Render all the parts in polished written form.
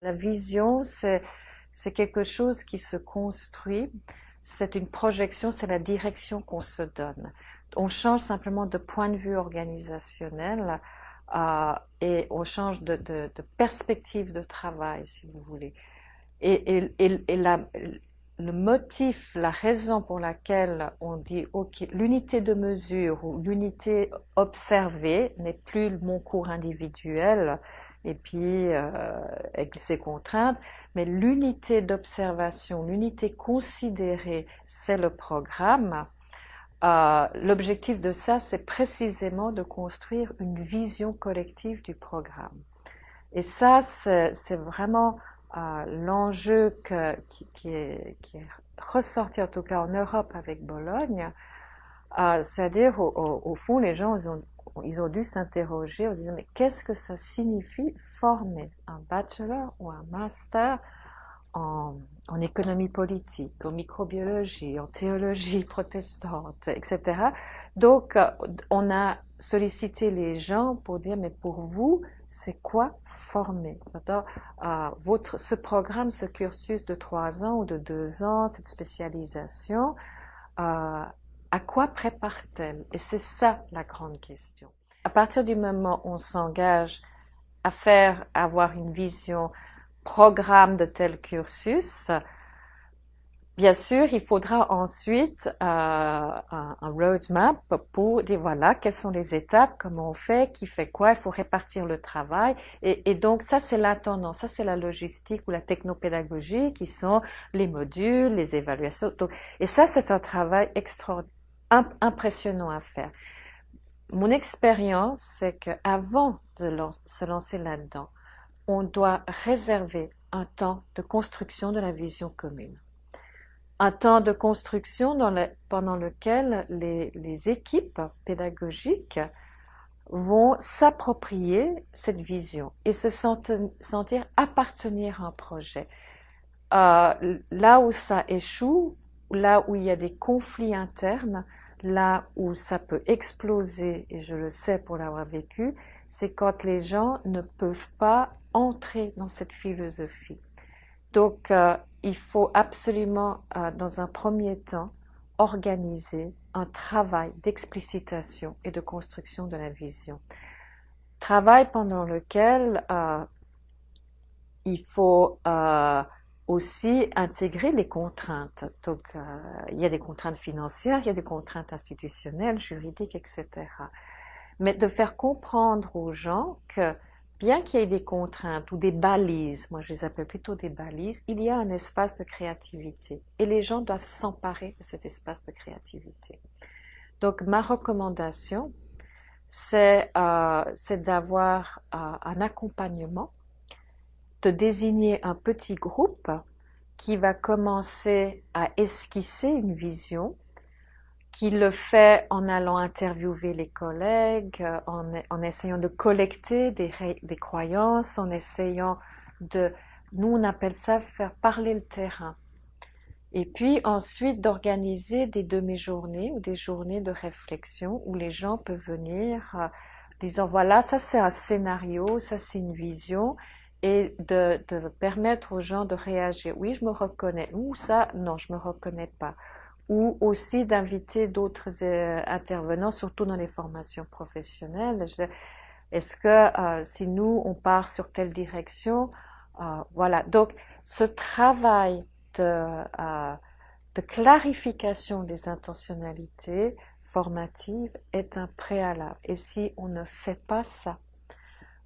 La vision, c'est quelque chose qui se construit, c'est une projection, c'est la direction qu'on se donne. On change simplement de point de vue organisationnel et on change de perspective de travail, si vous voulez. Et le motif, la raison pour laquelle on dit ok, l'unité de mesure ou l'unité observée n'est plus mon cours individuel et puis avec ses contraintes, mais l'unité d'observation, l'unité considérée, c'est le programme. L'objectif de ça, c'est précisément de construire une vision collective du programme. Et ça, c'est vraiment l'enjeu qui est ressorti, en tout cas en Europe avec Bologne. C'est-à-dire, au fond, les gens, ils ont dû s'interroger en disant, mais qu'est-ce que ça signifie former un bachelor ou un master en économie politique, en microbiologie, en théologie protestante, etc. Donc, on a sollicité les gens pour dire, mais pour vous, c'est quoi former? Ce programme, ce cursus de 3 ans ou de 2 ans, cette spécialisation, à quoi prépare-t-elle? Et c'est ça la grande question. À partir du moment où on s'engage à avoir une vision programme de tel cursus, bien sûr, il faudra ensuite un roadmap pour dire voilà, quelles sont les étapes, comment on fait, qui fait quoi, il faut répartir le travail. Et donc ça, c'est l'intendant, ça c'est la logistique ou la technopédagogie qui sont les modules, les évaluations. Donc, et ça, c'est un travail impressionnant à faire. Mon expérience, c'est qu'avant de se lancer là-dedans, on doit réserver un temps de construction de la vision commune. Un temps de construction pendant lequel les équipes pédagogiques vont s'approprier cette vision et se sentir appartenir à un projet. Là où ça échoue, là où il y a des conflits internes, là où ça peut exploser, et je le sais pour l'avoir vécu, c'est quand les gens ne peuvent pas entrer dans cette philosophie. Donc, il faut absolument, dans un premier temps, organiser un travail d'explicitation et de construction de la vision. Travail pendant lequel il faut aussi intégrer les contraintes. Donc, il y a des contraintes financières, il y a des contraintes institutionnelles, juridiques, etc. Mais de faire comprendre aux gens que bien qu'il y ait des contraintes ou des balises, moi je les appelle plutôt des balises, il y a un espace de créativité et les gens doivent s'emparer de cet espace de créativité. Donc ma recommandation, c'est d'avoir un accompagnement, de désigner un petit groupe qui va commencer à esquisser une vision, qui le fait en allant interviewer les collègues, en essayant de collecter des croyances, en essayant nous on appelle ça faire parler le terrain. Et puis ensuite d'organiser des demi-journées ou des journées de réflexion où les gens peuvent venir disant voilà, ça c'est un scénario, ça c'est une vision, et de permettre aux gens de réagir. Oui, je me reconnais. Ou ça, non, je me reconnais pas. Ou aussi d'inviter d'autres intervenants, surtout dans les formations professionnelles. Est-ce que si nous, on part sur telle direction, voilà. Donc, ce travail de clarification des intentionnalités formatives est un préalable. Et si on ne fait pas ça,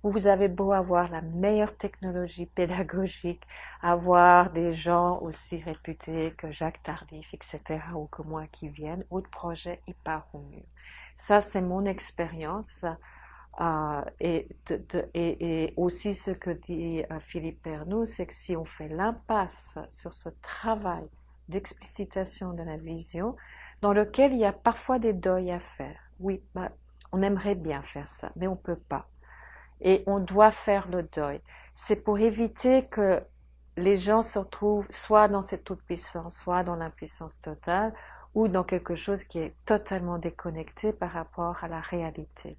vous avez beau avoir la meilleure technologie pédagogique, avoir des gens aussi réputés que Jacques Tardif, etc., ou que moi qui viennent, votre projet, il part au mieux. Ça, c'est mon expérience. Et aussi ce que dit Philippe Pernoud, c'est que si on fait l'impasse sur ce travail d'explicitation de la vision, dans lequel il y a parfois des deuils à faire. Oui, on aimerait bien faire ça, mais on peut pas. Et on doit faire le deuil. C'est pour éviter que les gens se retrouvent soit dans cette toute-puissance, soit dans l'impuissance totale, ou dans quelque chose qui est totalement déconnecté par rapport à la réalité.